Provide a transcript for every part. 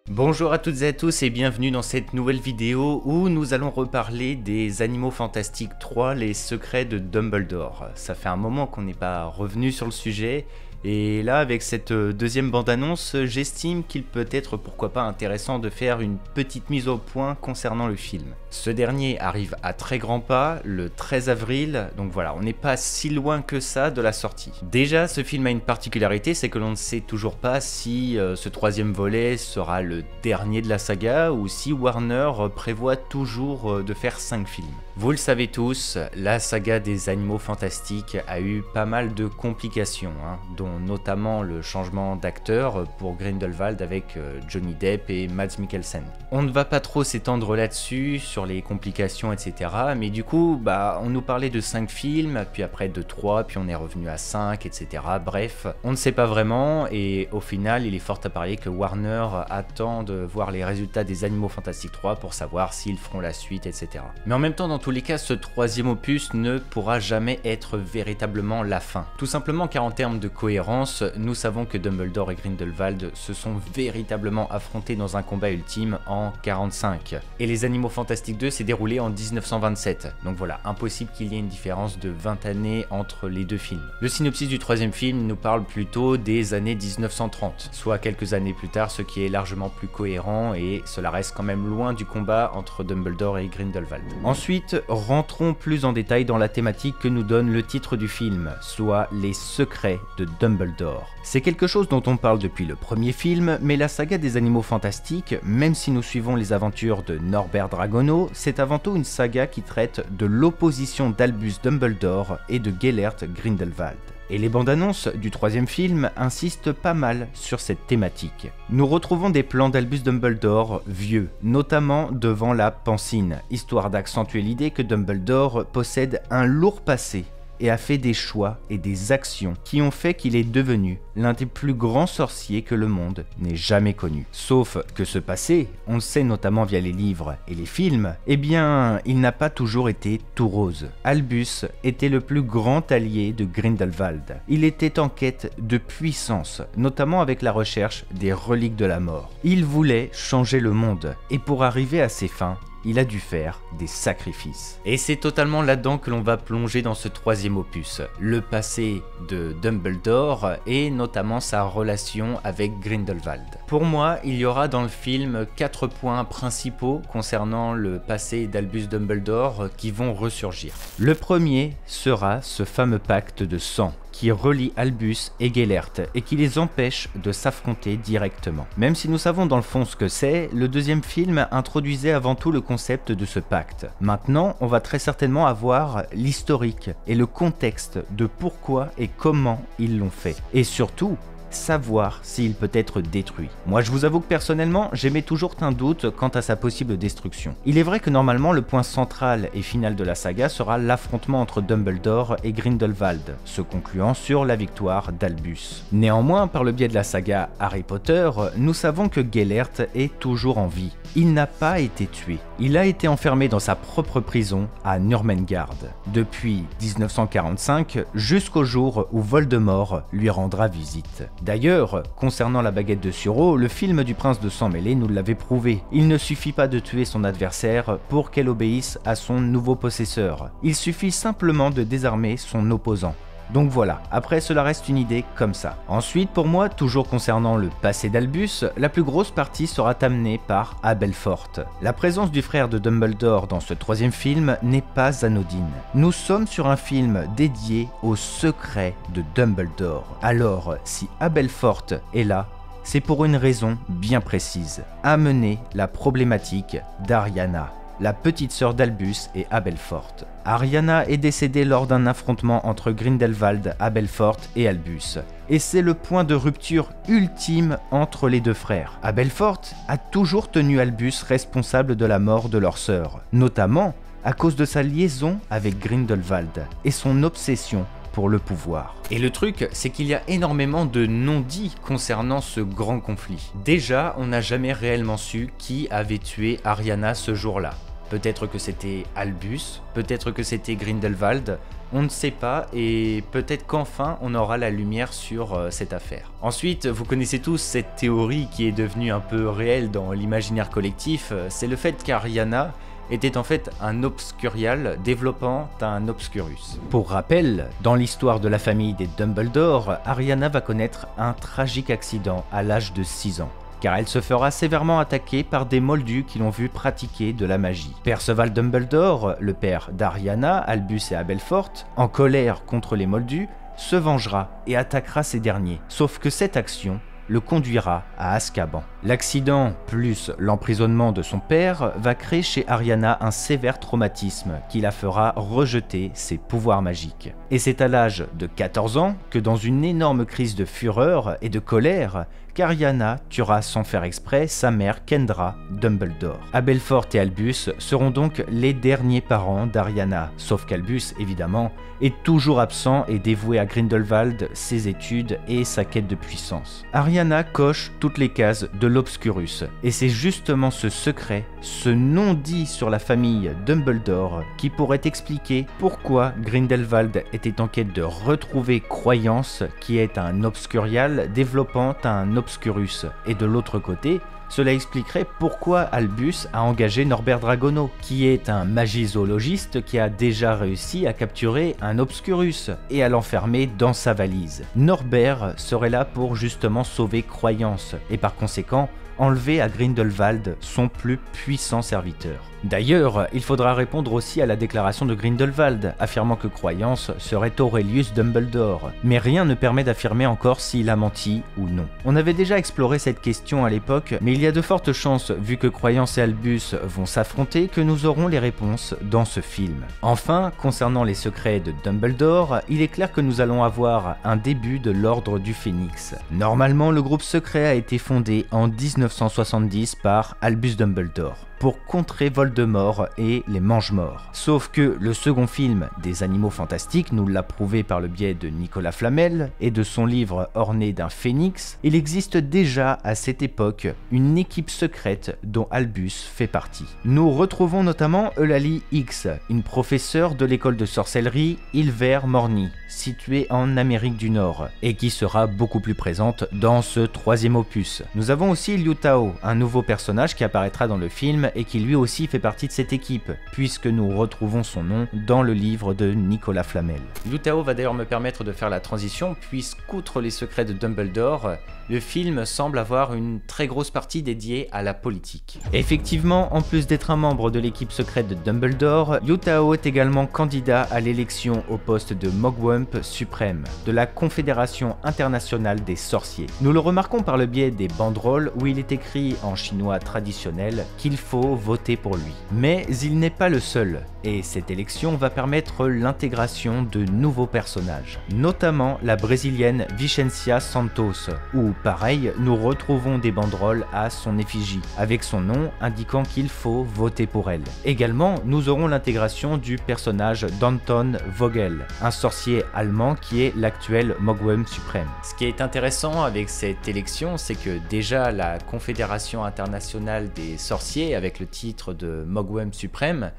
Bonjour à toutes et à tous et bienvenue dans cette nouvelle vidéo où nous allons reparler des Animaux Fantastiques 3, les secrets de Dumbledore. Ça fait un moment qu'on n'est pas revenu sur le sujet et là avec cette deuxième bande-annonce, j'estime qu'il peut être pourquoi pas intéressant de faire une petite mise au point concernant le film. Ce dernier arrive à très grands pas le 13 avril, donc voilà, on n'est pas si loin que ça de la sortie. Déjà, ce film a une particularité, c'est que l'on ne sait toujours pas si ce troisième volet sera le dernier de la saga ou si Warner prévoit toujours de faire 5 films. Vous le savez tous, la saga des Animaux Fantastiques a eu pas mal de complications, dont notamment le changement d'acteur pour Grindelwald avec Johnny Depp et Mads Mikkelsen. On ne va pas trop s'étendre là-dessus, sur les complications, etc. Mais du coup, on nous parlait de 5 films, puis après de 3, puis on est revenu à 5, etc. Bref, on ne sait pas vraiment, et au final, il est fort à parier que Warner attend de voir les résultats des Animaux Fantastiques 3 pour savoir s'ils feront la suite, etc. Mais en même temps, dans tous les cas, ce troisième opus ne pourra jamais être véritablement la fin. Tout simplement car en termes de cohérence, nous savons que Dumbledore et Grindelwald se sont véritablement affrontés dans un combat ultime en 45. Et les Animaux Fantastiques 2 s'est déroulé en 1927. Donc voilà, impossible qu'il y ait une différence de 20 années entre les deux films. Le synopsis du troisième film nous parle plutôt des années 1930, soit quelques années plus tard, ce qui est largement plus cohérent et cela reste quand même loin du combat entre Dumbledore et Grindelwald. Ensuite, rentrons plus en détail dans la thématique que nous donne le titre du film, soit les secrets de Dumbledore. C'est quelque chose dont on parle depuis le premier film, mais la saga des Animaux Fantastiques, même si nous suivons les aventures de Norbert Dragono, c'est avant tout une saga qui traite de l'opposition d'Albus Dumbledore et de Gellert Grindelwald. Et les bandes annonces du troisième film insistent pas mal sur cette thématique. Nous retrouvons des plans d'Albus Dumbledore vieux, notamment devant la Pancine, histoire d'accentuer l'idée que Dumbledore possède un lourd passé et a fait des choix et des actions qui ont fait qu'il est devenu l'un des plus grands sorciers que le monde n'ait jamais connu. Sauf que ce passé, on le sait notamment via les livres et les films, eh bien, il n'a pas toujours été tout rose. Albus était le plus grand allié de Grindelwald. Il était en quête de puissance, notamment avec la recherche des reliques de la mort. Il voulait changer le monde, et pour arriver à ses fins, il a dû faire des sacrifices. Et c'est totalement là-dedans que l'on va plonger dans ce troisième opus, le passé de Dumbledore et notamment sa relation avec Grindelwald. Pour moi, il y aura dans le film 4 points principaux concernant le passé d'Albus Dumbledore qui vont ressurgir. Le premier sera ce fameux pacte de sang qui relie Albus et Gellert et qui les empêche de s'affronter directement. Même si nous savons dans le fond ce que c'est, le deuxième film introduisait avant tout le concept de ce pacte. Maintenant, on va très certainement avoir l'historique et le contexte de pourquoi et comment ils l'ont fait. Et surtout, savoir s'il peut être détruit. Moi je vous avoue que personnellement j'émets toujours un doute quant à sa possible destruction. Il est vrai que normalement le point central et final de la saga sera l'affrontement entre Dumbledore et Grindelwald, se concluant sur la victoire d'Albus. Néanmoins, par le biais de la saga Harry Potter, nous savons que Gellert est toujours en vie. Il n'a pas été tué. Il a été enfermé dans sa propre prison à Nurmengard depuis 1945 jusqu'au jour où Voldemort lui rendra visite. D'ailleurs, concernant la baguette de Suro, le film du Prince de Sang Mêlé nous l'avait prouvé. Il ne suffit pas de tuer son adversaire pour qu'elle obéisse à son nouveau possesseur. Il suffit simplement de désarmer son opposant. Donc voilà, après cela reste une idée comme ça. Ensuite, pour moi, toujours concernant le passé d'Albus, la plus grosse partie sera amenée par Abelfort. La présence du frère de Dumbledore dans ce troisième film n'est pas anodine. Nous sommes sur un film dédié aux secrets de Dumbledore. Alors, si Abelfort est là, c'est pour une raison bien précise. Amener la problématique d'Ariana, la petite sœur d'Albus et Abelfort. Ariana est décédée lors d'un affrontement entre Grindelwald, Abelfort et Albus. Et c'est le point de rupture ultime entre les deux frères. Abelfort a toujours tenu Albus responsable de la mort de leur sœur, notamment à cause de sa liaison avec Grindelwald et son obsession pour le pouvoir. Et le truc, c'est qu'il y a énormément de non-dits concernant ce grand conflit. Déjà, on n'a jamais réellement su qui avait tué Ariana ce jour-là. Peut-être que c'était Albus, peut-être que c'était Grindelwald, On ne sait pas, et peut-être qu'enfin on aura la lumière sur cette affaire. Ensuite, vous connaissez tous cette théorie qui est devenue un peu réelle dans l'imaginaire collectif, c'est le fait qu'Ariana était en fait un obscurial développant un obscurus. Pour rappel, dans l'histoire de la famille des Dumbledore, Ariana va connaître un tragique accident à l'âge de 6 ans, car elle se fera sévèrement attaquer par des moldus qui l'ont vu pratiquer de la magie. Perceval Dumbledore, le père d'Ariana, Albus et Aberforth, en colère contre les moldus, se vengera et attaquera ces derniers, sauf que cette action le conduira à Azkaban. L'accident, plus l'emprisonnement de son père, va créer chez Ariana un sévère traumatisme qui la fera rejeter ses pouvoirs magiques. Et c'est à l'âge de 14 ans que, dans une énorme crise de fureur et de colère, qu'Ariana tuera sans faire exprès sa mère Kendra Dumbledore. Aberforth et Albus seront donc les derniers parents d'Ariana, sauf qu'Albus, évidemment, est toujours absent et dévoué à Grindelwald, ses études et sa quête de puissance. Ariana coche toutes les cases de l'Obscurus, et c'est justement ce secret, ce non-dit sur la famille Dumbledore, qui pourrait expliquer pourquoi Grindelwald était en quête de retrouver Croyance, qui est un Obscurial développant un Obscurus, et de l'autre côté, cela expliquerait pourquoi Albus a engagé Norbert Dragono, qui est un magizoologiste qui a déjà réussi à capturer un Obscurus et à l'enfermer dans sa valise. Norbert serait là pour justement sauver Croyance, et par conséquent, enlever à Grindelwald son plus puissant serviteur. D'ailleurs, il faudra répondre aussi à la déclaration de Grindelwald, affirmant que Croyance serait Aurelius Dumbledore, mais rien ne permet d'affirmer encore s'il a menti ou non. On avait déjà exploré cette question à l'époque, mais il y a de fortes chances, vu que Croyance et Albus vont s'affronter, que nous aurons les réponses dans ce film. Enfin, concernant les secrets de Dumbledore, il est clair que nous allons avoir un début de l'Ordre du Phénix. Normalement, le groupe secret a été fondé en 1970 par Albus Dumbledore pour contrer Voldemort et les Mange-Morts. Sauf que le second film des Animaux Fantastiques nous l'a prouvé par le biais de Nicolas Flamel et de son livre Orné d'un Phénix, il existe déjà à cette époque une équipe secrète dont Albus fait partie. Nous retrouvons notamment Eulalie X, une professeure de l'école de sorcellerie Ilver-Morny, située en Amérique du Nord, et qui sera beaucoup plus présente dans ce troisième opus. Nous avons aussi Liu Tao, un nouveau personnage qui apparaîtra dans le film et qui lui aussi fait partie de cette équipe, puisque nous retrouvons son nom dans le livre de Nicolas Flamel. Liu Tao va d'ailleurs me permettre de faire la transition, puisqu'outre les secrets de Dumbledore, le film semble avoir une très grosse partie dédiée à la politique. Effectivement, en plus d'être un membre de l'équipe secrète de Dumbledore, Liu Tao est également candidat à l'élection au poste de Mogwump suprême, de la Confédération internationale des sorciers. Nous le remarquons par le biais des banderoles où il est écrit en chinois traditionnel qu'il faut voter pour lui. Mais il n'est pas le seul, et cette élection va permettre l'intégration de nouveaux personnages, notamment la brésilienne Vicencia Santos, où pareil, nous retrouvons des banderoles à son effigie, avec son nom indiquant qu'il faut voter pour elle. Également, nous aurons l'intégration du personnage d'Anton Vogel, un sorcier allemand qui est l'actuel Mogwump suprême. Ce qui est intéressant avec cette élection, c'est que déjà la Confédération internationale des sorciers, avec le titre de Mogwump suprême,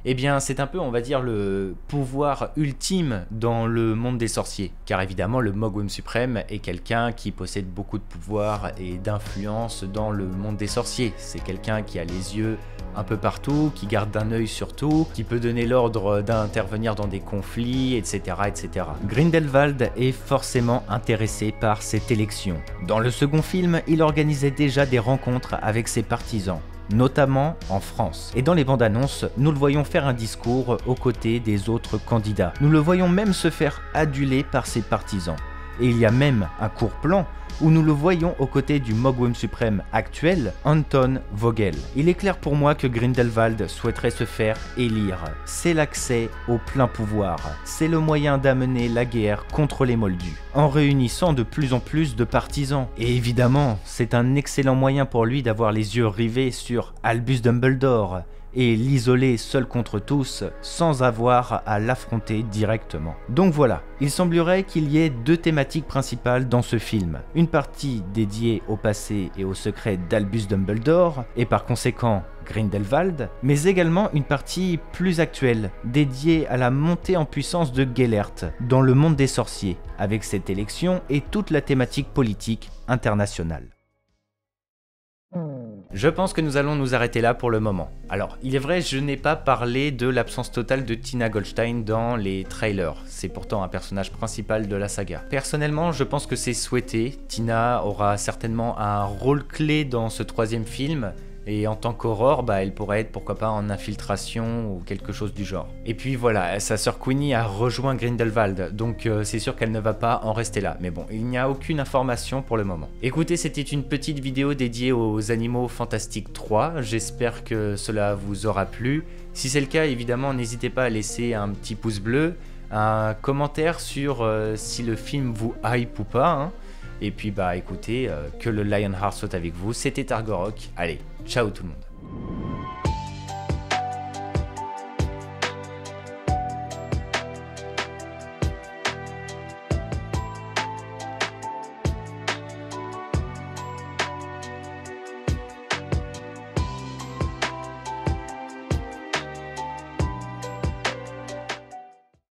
eh bien c'est un peu, on va dire, le pouvoir ultime dans le monde des sorciers. Car évidemment, le Mogwump suprême est quelqu'un qui possède beaucoup de pouvoir et d'influence dans le monde des sorciers. C'est quelqu'un qui a les yeux un peu partout, qui garde un œil sur tout, qui peut donner l'ordre d'intervenir dans des conflits, etc., etc. Grindelwald est forcément intéressé par cette élection. Dans le second film, il organisait déjà des rencontres avec ses partisans, notamment en France. Et dans les bandes annonces, nous le voyons faire un discours aux côtés des autres candidats. Nous le voyons même se faire aduler par ses partisans. Et il y a même un court plan où nous le voyons aux côtés du Mogwump suprême actuel, Anton Vogel. Il est clair pour moi que Grindelwald souhaiterait se faire élire. C'est l'accès au plein pouvoir. C'est le moyen d'amener la guerre contre les Moldus, en réunissant de plus en plus de partisans. Et évidemment, c'est un excellent moyen pour lui d'avoir les yeux rivés sur Albus Dumbledore, et l'isoler seul contre tous sans avoir à l'affronter directement. Donc voilà, il semblerait qu'il y ait deux thématiques principales dans ce film. Une partie dédiée au passé et aux secrets d'Albus Dumbledore et par conséquent Grindelwald, mais également une partie plus actuelle, dédiée à la montée en puissance de Gellert dans le monde des sorciers, avec cette élection et toute la thématique politique internationale. Je pense que nous allons nous arrêter là pour le moment. Alors, il est vrai, je n'ai pas parlé de l'absence totale de Tina Goldstein dans les trailers. C'est pourtant un personnage principal de la saga. Personnellement, je pense que c'est souhaité. Tina aura certainement un rôle clé dans ce troisième film. Et en tant qu'Aurore, elle pourrait être pourquoi pas en infiltration ou quelque chose du genre. Et puis voilà, sa sœur Queenie a rejoint Grindelwald, donc c'est sûr qu'elle ne va pas en rester là. Mais bon, il n'y a aucune information pour le moment. Écoutez, c'était une petite vidéo dédiée aux Animaux Fantastiques 3. J'espère que cela vous aura plu. Si c'est le cas, évidemment, n'hésitez pas à laisser un petit pouce bleu, un commentaire sur si le film vous hype ou pas, hein. Et puis écoutez, que le Lionheart soit avec vous, c'était Argorok, allez, ciao tout le monde.